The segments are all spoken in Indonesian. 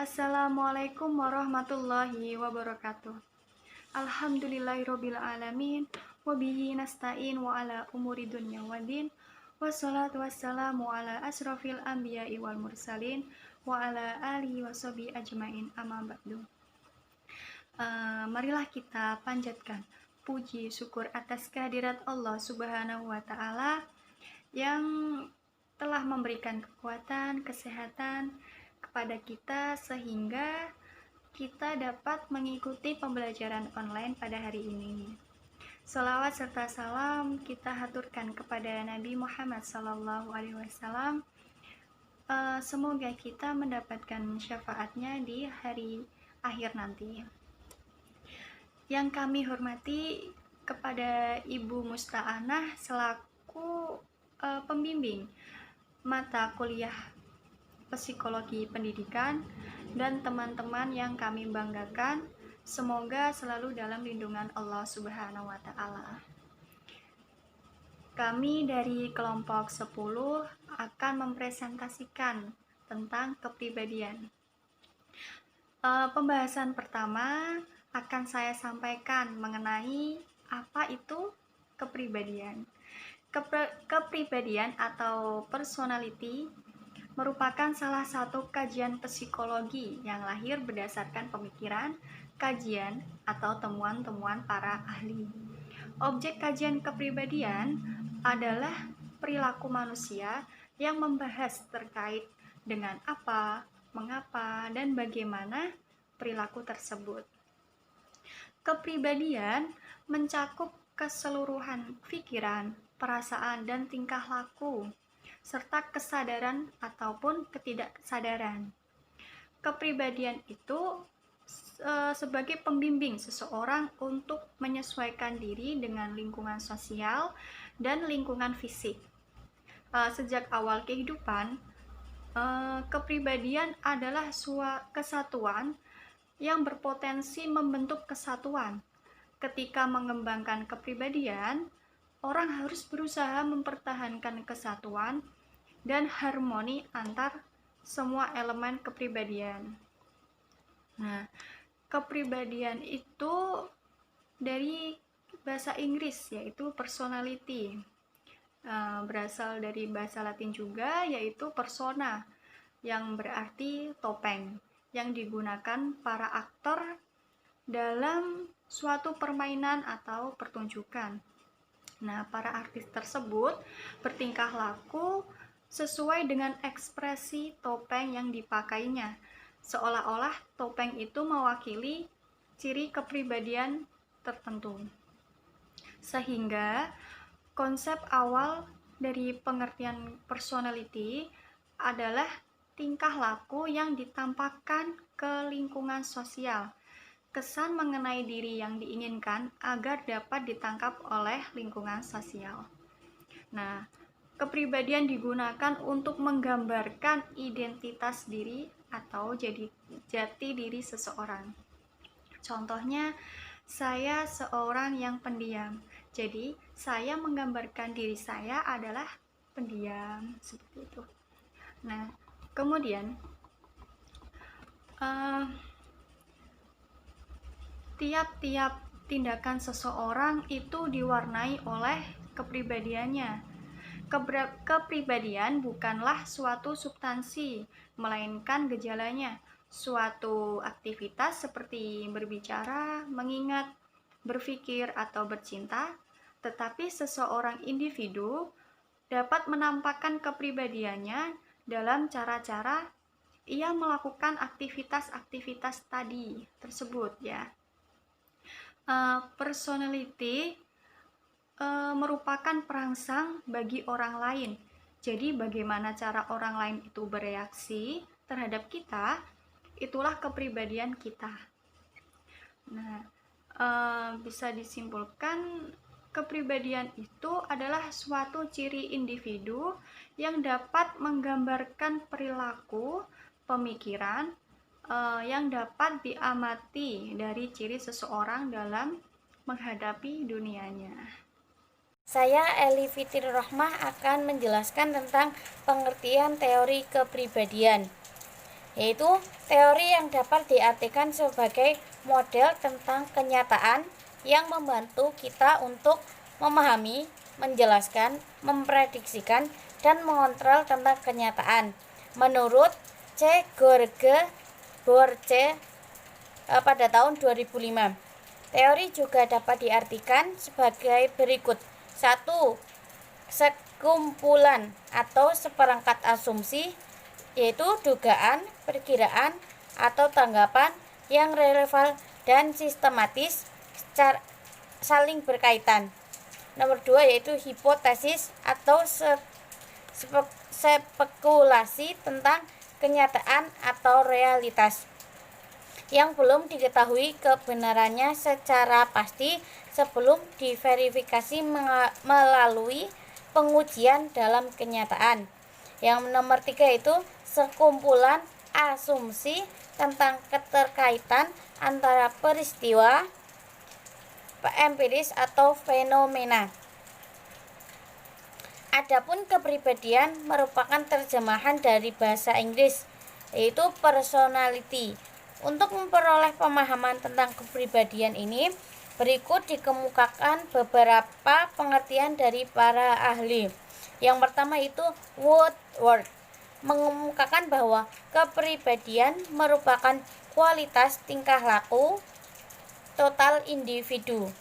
Assalamualaikum warahmatullahi wabarakatuh. Alhamdulillahirabbil alamin wa bihi nasta'in wa ala umuri dunya waddin. Wassalatu wassalamu ala asrofil anbiya'i wal mursalin wa ala alihi washabihi ajmain amma ba'du. Marilah kita panjatkan puji syukur atas kehadirat Allah Subhanahu wa taala yang telah memberikan kekuatan, kesehatan kepada kita sehingga kita dapat mengikuti pembelajaran online pada hari ini. Salawat serta salam kita haturkan kepada Nabi Muhammad SAW. Semoga kita mendapatkan syafaatnya di hari akhir nanti. Yang kami hormati kepada Ibu Musta'anah selaku pembimbing mata kuliah psikologi pendidikan dan teman-teman yang kami banggakan, semoga selalu dalam lindungan Allah Subhanahu wa taala. Kami dari kelompok 10 akan mempresentasikan tentang kepribadian. Pembahasan pertama akan saya sampaikan mengenai apa itu kepribadian. Kepribadian atau personality merupakan salah satu kajian psikologi yang lahir berdasarkan pemikiran, kajian, atau temuan-temuan para ahli. Objek kajian kepribadian adalah perilaku manusia yang membahas terkait dengan apa, mengapa, dan bagaimana perilaku tersebut. Kepribadian mencakup keseluruhan pikiran, perasaan, dan tingkah laku serta kesadaran ataupun ketidaksadaran. Kepribadian itu sebagai pembimbing seseorang untuk menyesuaikan diri dengan lingkungan sosial dan lingkungan fisik. Sejak awal kehidupan, kepribadian adalah kesatuan yang berpotensi membentuk kesatuan. Ketika mengembangkan kepribadian, orang harus berusaha mempertahankan kesatuan dan harmoni antar semua elemen kepribadian. Nah, kepribadian itu dari bahasa Inggris yaitu personality. Berasal dari bahasa Latin juga yaitu persona yang berarti topeng yang digunakan para aktor dalam suatu permainan atau pertunjukan. Nah, para artis tersebut bertingkah laku sesuai dengan ekspresi topeng yang dipakainya, seolah-olah topeng itu mewakili ciri kepribadian tertentu. Sehingga konsep awal dari pengertian personality adalah tingkah laku yang ditampakkan ke lingkungan sosial, kesan mengenai diri yang diinginkan agar dapat ditangkap oleh lingkungan sosial. Nah, kepribadian digunakan untuk menggambarkan identitas diri atau jati diri seseorang. Contohnya, saya seorang yang pendiam. Jadi, saya menggambarkan diri saya adalah pendiam, seperti itu. Nah, kemudian tiap-tiap tindakan seseorang itu diwarnai oleh kepribadiannya. Kepribadian bukanlah suatu substansi, melainkan gejalanya. Suatu aktivitas seperti berbicara, mengingat, berpikir, atau bercinta, tetapi seseorang individu dapat menampakkan kepribadiannya dalam cara-cara ia melakukan aktivitas-aktivitas tadi tersebut ya. Personality merupakan perangsang bagi orang lain. Jadi bagaimana cara orang lain itu bereaksi terhadap kita, itulah kepribadian kita. Nah, bisa disimpulkan kepribadian itu adalah suatu ciri individu yang dapat menggambarkan perilaku, pemikiran, yang dapat diamati dari ciri seseorang dalam menghadapi dunianya. Saya Eli Fitri Rohmah akan menjelaskan tentang pengertian teori kepribadian. yaitu teori yang dapat diartikan sebagai model tentang kenyataan yang membantu kita untuk memahami, menjelaskan, memprediksikan, dan mengontrol tentang kenyataan. Menurut C. Borge pada tahun 2005, teori juga dapat diartikan sebagai berikut. 1. Sekumpulan atau seperangkat asumsi, yaitu dugaan, perkiraan, atau tanggapan yang relevan dan sistematis saling berkaitan. Nomor 2 yaitu hipotesis atau spekulasi tentang kenyataan atau realitas yang belum diketahui kebenarannya secara pasti sebelum diverifikasi melalui pengujian dalam kenyataan. Yang nomor 3 itu sekumpulan asumsi tentang keterkaitan antara peristiwa empiris atau fenomena. Adapun kepribadian merupakan terjemahan dari bahasa Inggris, yaitu personality. Untuk memperoleh pemahaman tentang kepribadian ini, berikut dikemukakan beberapa pengertian dari para ahli. Yang pertama itu Woodward mengemukakan bahwa kepribadian merupakan kualitas tingkah laku total individu.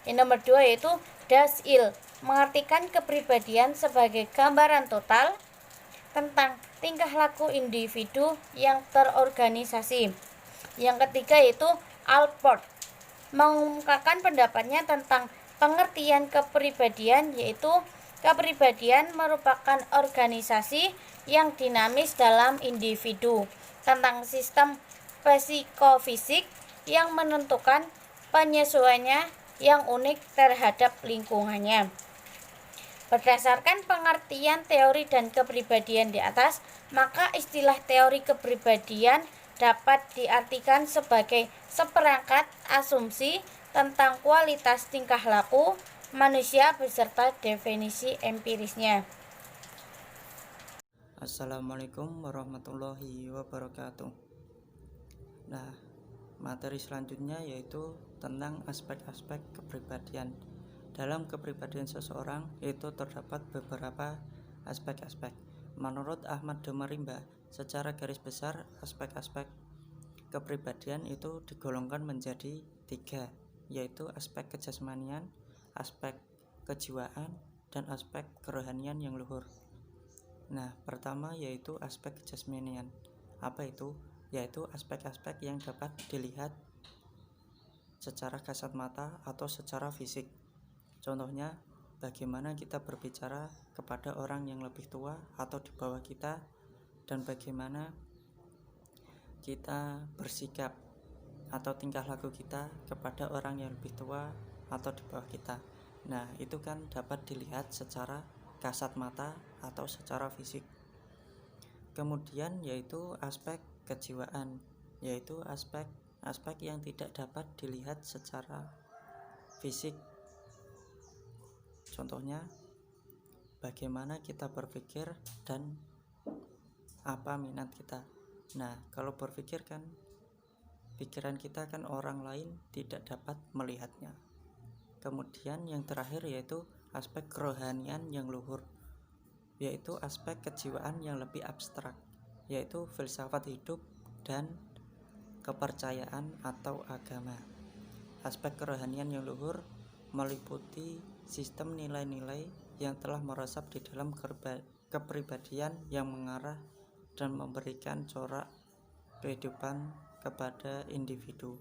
Yang nomor 2 yaitu Dasil mengartikan kepribadian sebagai gambaran total tentang tingkah laku individu yang terorganisasi. Yang ketiga yaitu Alport mengungkapkan pendapatnya tentang pengertian kepribadian, yaitu kepribadian merupakan organisasi yang dinamis dalam individu tentang sistem psikofisik yang menentukan penyesuaiannya yang unik terhadap lingkungannya. Berdasarkan pengertian teori dan kepribadian di atas, maka istilah teori kepribadian dapat diartikan sebagai seperangkat asumsi tentang kualitas tingkah laku manusia beserta definisi empirisnya. Assalamualaikum warahmatullahi wabarakatuh. Nah, materi selanjutnya yaitu tentang aspek-aspek kepribadian. Dalam kepribadian seseorang itu terdapat beberapa aspek-aspek. Menurut Ahmad Demarimba, secara garis besar aspek-aspek kepribadian itu digolongkan menjadi 3, yaitu aspek kejasmanian, aspek kejiwaan, dan aspek kerohanian yang luhur. Nah, pertama yaitu aspek kejasmanian. Apa itu? Yaitu aspek-aspek yang dapat dilihat secara kasat mata atau secara fisik. Contohnya, bagaimana kita berbicara kepada orang yang lebih tua atau di bawah kita, dan bagaimana kita bersikap atau tingkah laku kita kepada orang yang lebih tua atau di bawah kita. Nah, itu kan dapat dilihat secara kasat mata atau secara fisik. Kemudian yaitu aspek kejiwaan, yaitu aspek yang tidak dapat dilihat secara fisik. Contohnya, bagaimana kita berpikir dan apa minat kita. Nah, kalau berpikir kan pikiran kita kan orang lain tidak dapat melihatnya. Kemudian yang terakhir yaitu aspek kerohanian yang luhur, yaitu aspek kejiwaan yang lebih abstrak, yaitu filsafat hidup dan kepercayaan atau agama. Aspek kerohanian yang luhur meliputi sistem nilai-nilai yang telah meresap di dalam kepribadian yang mengarah dan memberikan corak kehidupan kepada individu.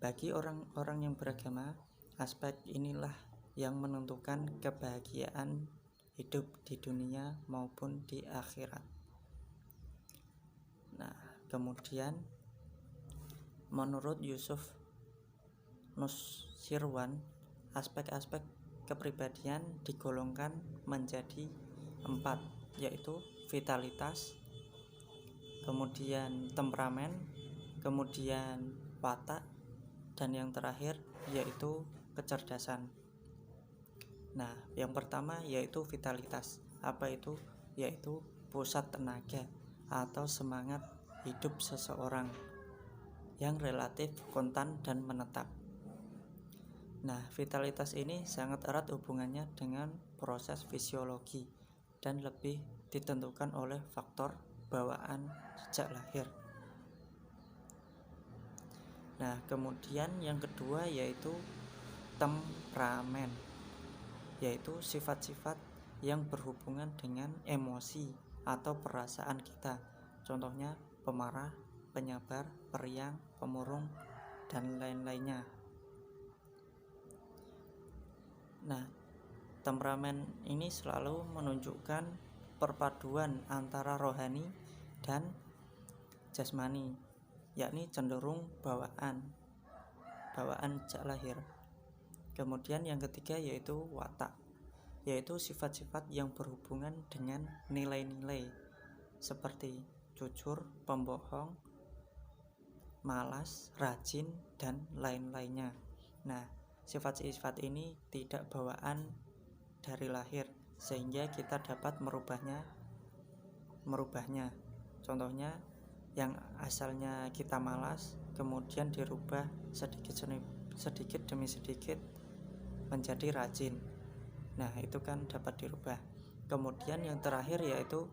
Bagi orang-orang yang beragama, aspek inilah yang menentukan kebahagiaan hidup di dunia maupun di akhirat. Nah, kemudian menurut Yusuf Nusirwan, aspek-aspek kepribadian digolongkan menjadi 4, yaitu vitalitas, kemudian temperamen, kemudian watak, dan yang terakhir yaitu kecerdasan. Nah, yang pertama yaitu vitalitas. Apa itu? Yaitu pusat tenaga atau semangat hidup seseorang yang relatif konstan dan menetap. Nah, vitalitas ini sangat erat hubungannya dengan proses fisiologi dan lebih ditentukan oleh faktor bawaan sejak lahir. Nah, kemudian yang kedua yaitu temperamen, yaitu sifat-sifat yang berhubungan dengan emosi atau perasaan kita. Contohnya pemarah, penyabar, periang, pemurung, dan lain-lainnya. Nah, temperamen ini selalu menunjukkan perpaduan antara rohani dan jasmani, yakni cenderung bawaan sejak lahir. Kemudian yang ketiga yaitu watak, yaitu sifat-sifat yang berhubungan dengan nilai-nilai seperti jujur, pembohong, malas, rajin, dan lain-lainnya. Nah, sifat-sifat ini tidak bawaan dari lahir, sehingga kita dapat merubahnya. Contohnya yang asalnya kita malas kemudian dirubah sedikit demi sedikit menjadi rajin. Nah, itu kan dapat dirubah. Kemudian yang terakhir yaitu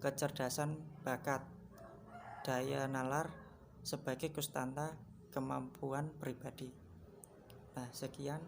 kecerdasan bakat, daya nalar sebagai kustanta kemampuan pribadi. Nah, sekian